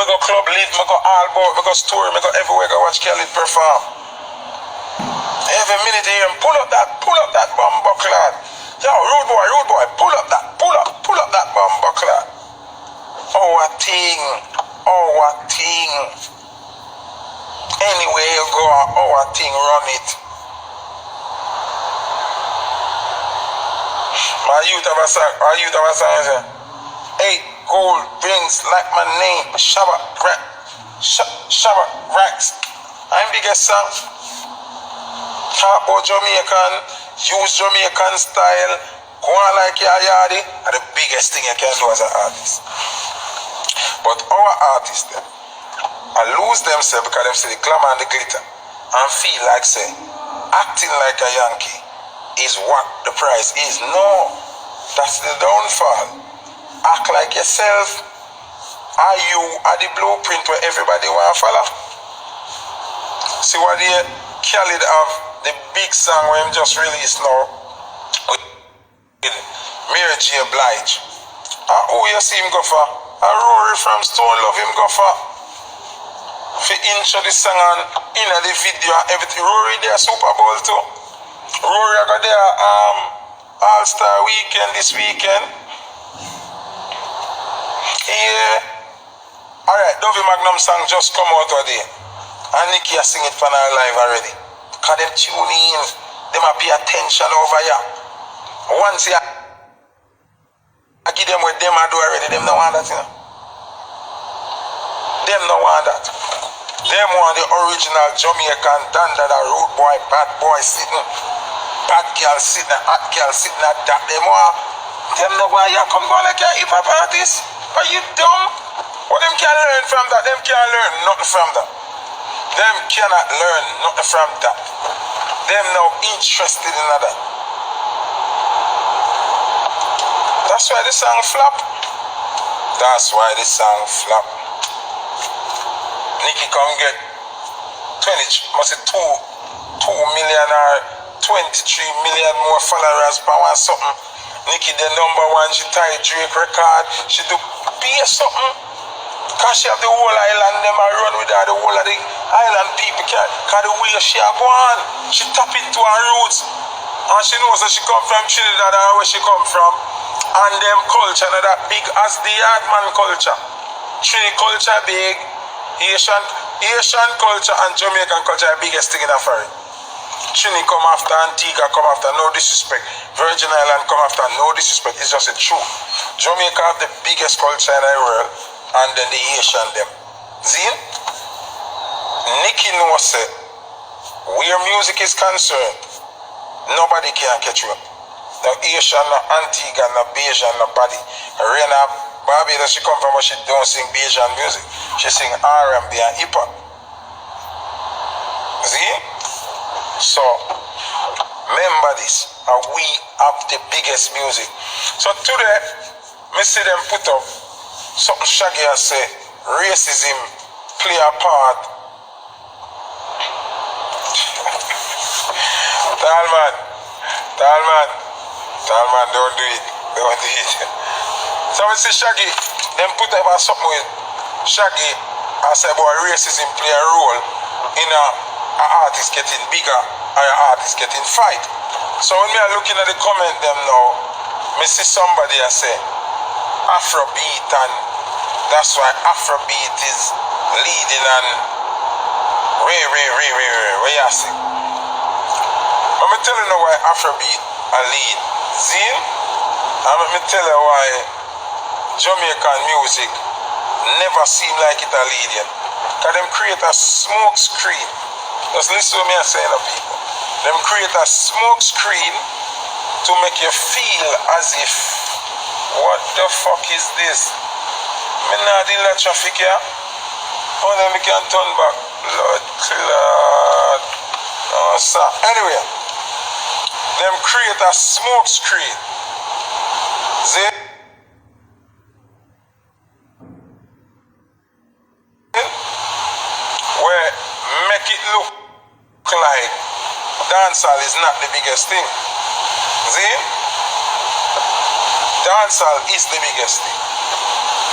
go club live, me go all about, me go store, me go everywhere, go watch Khalid perform. Every minute here, pull up that bumbo clad. Yo, rude boy, pull up that bumbo clad. Oh, what thing. Anywhere you go, what thing, run it. My youth have a song, 8 gold rings like my name, Shabba Racks. I'm biggest song. Talk about Jamaican, use Jamaican style, go on like your yardy, are the biggest thing you can do as an artist. But our artists, them, I lose themselves because they see the glamour and the glitter and feel like, say, acting like a Yankee is what the prize is. No, that's the downfall. Act like yourself. Are you at the blueprint where everybody want to follow? See what the Khalid have, the big song where him just released now with Mary J. Blige. And who you see him go for? A Rory from Stone Love him go for. For intro the song and in the video and everything. Rory there Super Bowl too. Rory got there All-Star Weekend this weekend. Yeah. Alright, Dovey Magnum song just come out today. And Nikki has sing it for our live already. Cause them tune in, them a pay attention over here. Once you I give them what them I do already, them don't want that, you know. Them don't want that. Them want the original Jamaican dandada road boy, bad boy sitting, bad girl sitting, hot girl sitting at that. Them know why you come go like a hip hop artist. Are you dumb? What them can learn from that? Them can't learn nothing from that. Them cannot learn nothing from that. Them now interested in that. That's why the song flop. That's why the song flop. Nikki come get 2 million or 23 million more followers per one something. Nikki the #1, she tie Drake record. She do be something. Cause she have the whole island, them I run with her, the whole of the island people can. Cause the way she a go on, she tap into her roots. And she knows that she come from Trinidad and where she come from. And them culture not that big as the Yardman culture. Trini culture big, Asian culture and Jamaican culture are the biggest thing in the foreign. Trini come after, Antigua come after, no disrespect. Virgin Island come after, no disrespect. It's just a truth. Jamaica have the biggest culture in the world, and then the Asian them. See? Nikki knows it. Where music is concerned, nobody can catch you up. No Asian, no Antigua, no Bajan, nobody. Rena Barbados, she come from, but she don't sing Bajan music. She sing R&B and hip hop. See? So, remember this, and we have the biggest music. So today, me see them put up something shaggy and say, racism play a part. Talman, don't do it. So we see Shaggy, them put up something with Shaggy and say about racism play a role in an artist getting bigger and an artist getting fight. So when me are looking at the comment them now, me see somebody and say Afrobeat, and that's why Afrobeat is leading and where you see. Let me tell you now why Afrobeat a lead. See? And let me tell you why Jamaican music never seem like it a lead yet. Because them create a smoke screen. Just listen to me and say to people. Them create a smoke screen to make you feel as if, what the fuck is this? Me not deal with traffic here. How then we can turn back? Lord, Lord. Oh, sir. Anyway, them create a smoke screen. See? Where make it look like dancehall is not the biggest thing. See? Dancehall is the biggest thing.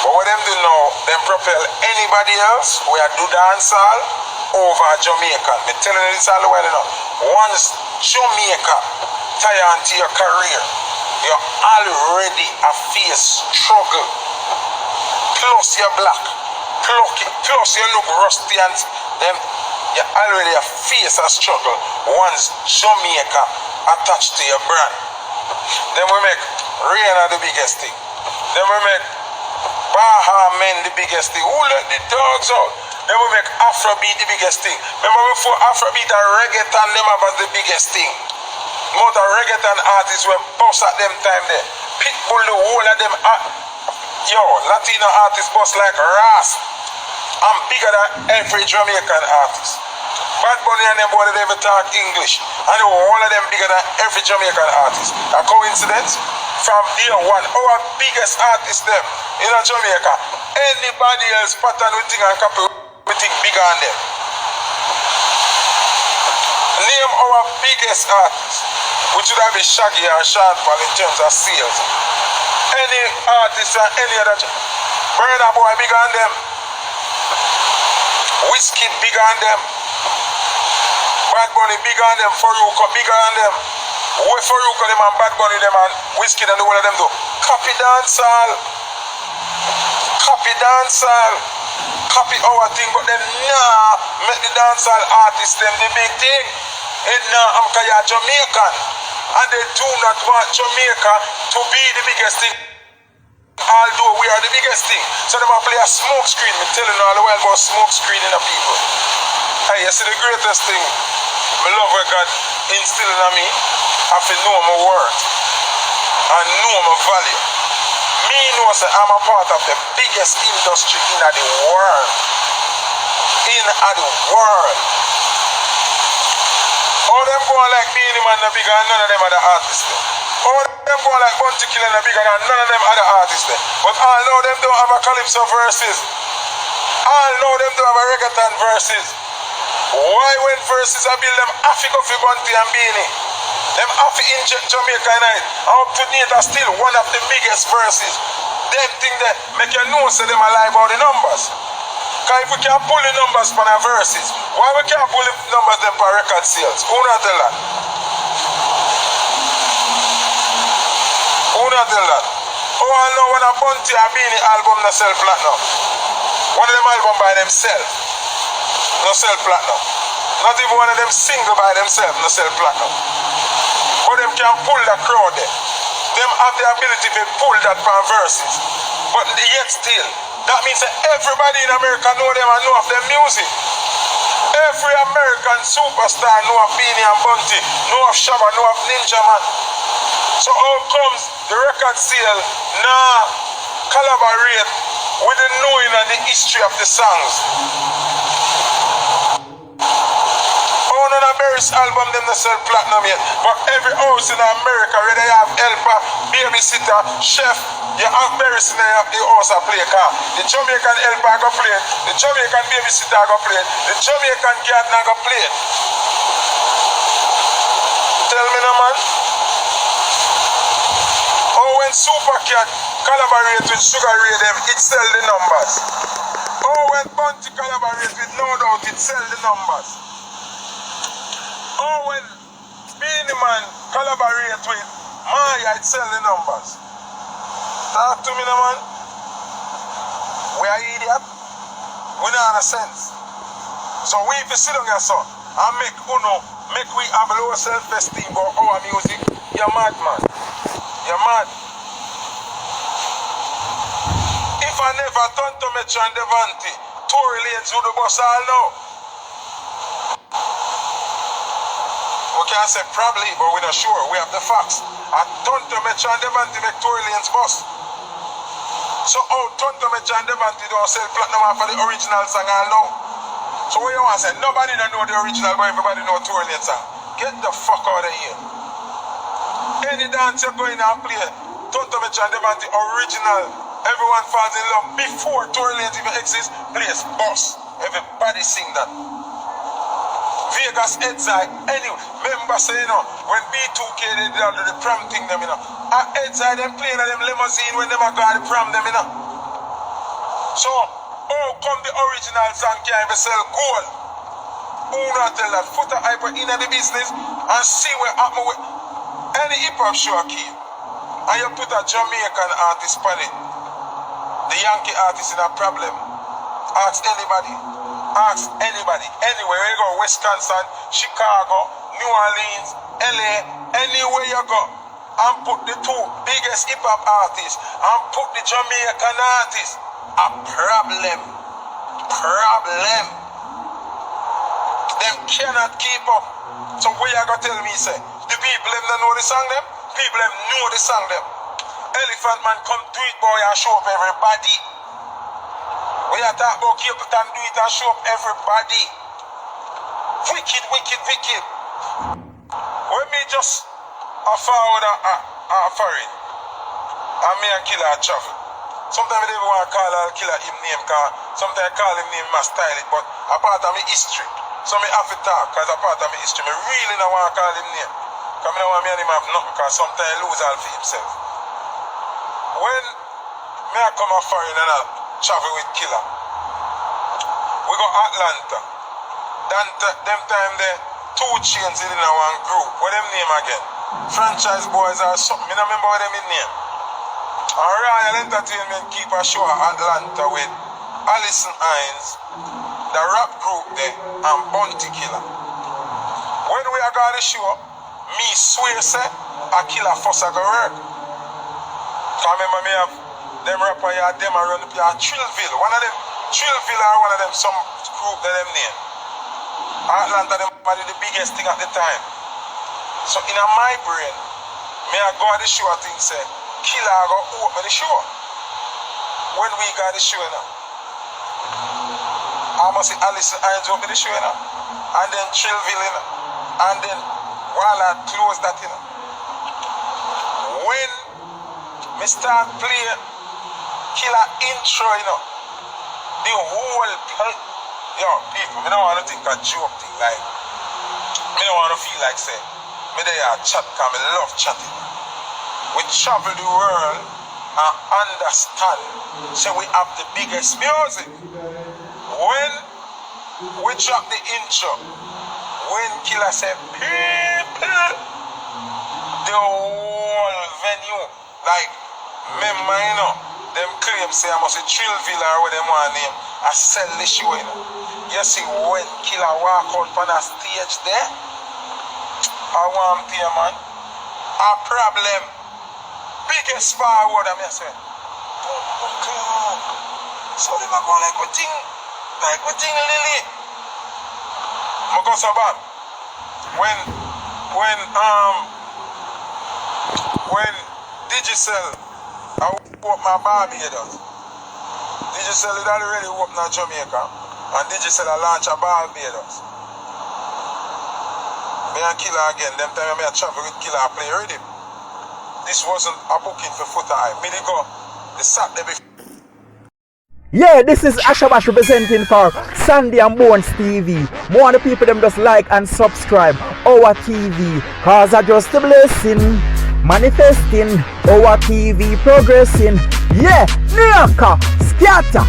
But what them do now, them propel anybody else who do dancehall over Jamaican. Me telling you this all the while now. Once Jamaica tie on to your career, you already a face struggle. Plus you're black. Plus you look rusty and them you already a face a struggle once Jamaica attached to your brand. Then we make Rihanna the biggest thing. Then we make Baha Men the biggest thing. Who let the dogs out? Then we make Afrobeat the biggest thing. Remember before Afrobeat and reggaeton them was the biggest thing. More than reggaeton artists were boss at them time there. Pitbull the whole of them Latino artists boss like Ras. I'm bigger than every Jamaican artist. Bad Bunny and them boy they ever talk English. I know all of them bigger than every Jamaican artist. A coincidence? From day one, our biggest artists them in Jamaica. Anybody else pattern we think and copy we think bigger than them. Name our biggest artists, which would have been Shaggy and Sean Paul in terms of sales. Any artist and any other Burna Boy bigger than them. Whiskey bigger than them. Bad Bunny bigger than them. Faruko bigger than them. Where Faruko them and Bad Bunny them and Whiskey and the one of them do. Copy dancehall. Copy dancehall. Copy our thing, but them make the dancehall artists them the big thing. I'm Jamaican. And they do not want Jamaica to be the biggest thing. Although we are the biggest thing. So they might play a smoke screen. I'm telling you all the while about smoke screen in the people. Hey, you see the greatest thing. I love what God instilled in me. I feel know my worth. And know my value. Me know that I'm a part of the biggest industry in the world. In the world. All them going like Beanie Man the bigger and none of them other artists there. All them going like Bounty Killer the bigger and none of them other artists there. But all know them don't have a calypso verses. All know them don't have a reggaeton verses. Why when verses I build them Africa for Bounty and Beanie? Them Afri inject Jamaica night. And up to date are still one of the biggest verses. Them thing that make you know so them alive about the numbers. Because if we can't pull the numbers for our verses, why we can't pull the numbers them for record sales? Who not tell that? Who not tell that? Oh, I know when a Bounty and Beanie album no sell platinum. One of them album by themselves no sell platinum. Not even one of them single by themselves no sell platinum. But them can pull that crowd there. Them have the ability to pull that from verses. But yet still, that means that everybody in America know them and know of their music. Every American superstar know of Beanie and Bounty, know of Shabba, know of Ninja Man. So how comes the record sale collaborate with the knowing and the history of the songs? None of Barry's album them not sell platinum yet. But every house in America where they have helper, babysitter, chef, you have Barry's in the house a play car. The Jamaican helper go play it. The Jamaican babysitter go play it. The Jamaican gardener go play it. Tell me now, man. Oh, when Supercat collaborate with Sugar Ray them, it sell the numbers. Oh, when Bounty collaborate with No Doubt, it sell the numbers. Oh, when Beanie Man collaborate with Maya, it sell the numbers. Talk to me now, man. We are idiot. We don't have a sense. So we if you sit down here, son, and make we have low self-esteem about our music, you're mad, man. You're mad. If I never turn to Metro and Devante, Tory Lanes would the bus all now. We can't say probably, but we're not sure. We have the facts. And Tonto Metro and Devante make Tory Lanes bus. So how Tonto Metro and Devante don't sell platinum for the original song all now? So what you want to say? Nobody don't know the original, but everybody know Tory Lanes song. Get the fuck out of here. Any dance you're going and play, Tonto Metro and Devante original. Everyone falls in love before Tory Lanes even exists. Place bus. Everybody sing that. Vegas Edzai, anyway, remember say, when B2K they did all the prom thing them, at Edzai them playing at them limousine when them a go to the prom them, So, how come the original song can't even sell gold? Who not tell that? Put a hyper in the business and see what happen with any hip-hop show keep. And you put a Jamaican artist on it. The Yankee artist in a problem. Ask anybody. Ask anybody. Anywhere you go, Wisconsin, Chicago, New Orleans, LA, anywhere you go, and put the two biggest hip-hop artists and put the Jamaican artists. A problem. Problem. Them cannot keep up. So where you gonna tell me, say, the people them don't know the song them? People them know the song them. Elephant Man come do it, boy, and show up everybody. When you talk about Capleton, do it and show up everybody. Wicked, wicked, wicked. When me just a forward a foreign, and me and Killer travel. Sometimes I don't even want to call Killer him name, because sometimes I call him name, I style it, but a part of my history. So I have to talk, because a part of my history. I really don't want to call him name. Because I don't want me and him have nothing, because sometimes he lose all for himself. When I come a foreign and I travel with Killer, we go Atlanta. Them time there, 2 Chainz in one group. What them name again? Franchise Boys or something. I don't remember what them name. And Royal Entertainment keep a show at Atlanta with Allison Hines, the rap group there, and Bounty Killer. When we are going to show, me swear say, a Killer first I go work. So I remember me have them rapper here, them around the place, Trillville. One of them, Trillville or one of them, some group that them name. Atlanta, them probably the biggest thing at the time. So in my brain, me I go at the show, I think say, Killer go open the show. When we got the show now, I must see Alice Hines open the show now, and then Trillville, you know, and then while I close that, you know. When me start playing Killer intro, you know, the whole people, me don't want to think a joke thing, like, me don't want to feel like say, me they are chat, because me love chatting. We travel the world and understand, so we have the biggest music. When we drop the intro, when Killer said, people, the whole venue, like, remember, you know, them claim say I must say Trillville or what them want name, I sell the show, you know. You see, when Killer walk out on a stage there, I want to man, a problem. Biggest forward, I say, oh, so they are going like what thing Lily. I go so bad. When Digicel, I open my Barbados. Digicel is already open in Jamaica, and Digicel launch a Barbados. Me and Killer again, them time I travel with Killer, I play rhythm. This wasn't a booking for Foot Eye. Me they go the Saturday before. Yeah, this is Ashabash representing for Sandy and Bones TV. More of the people them just like and subscribe our TV, cause I just a blessing, manifesting our TV progressing. Yeah, Nyaka, scatter.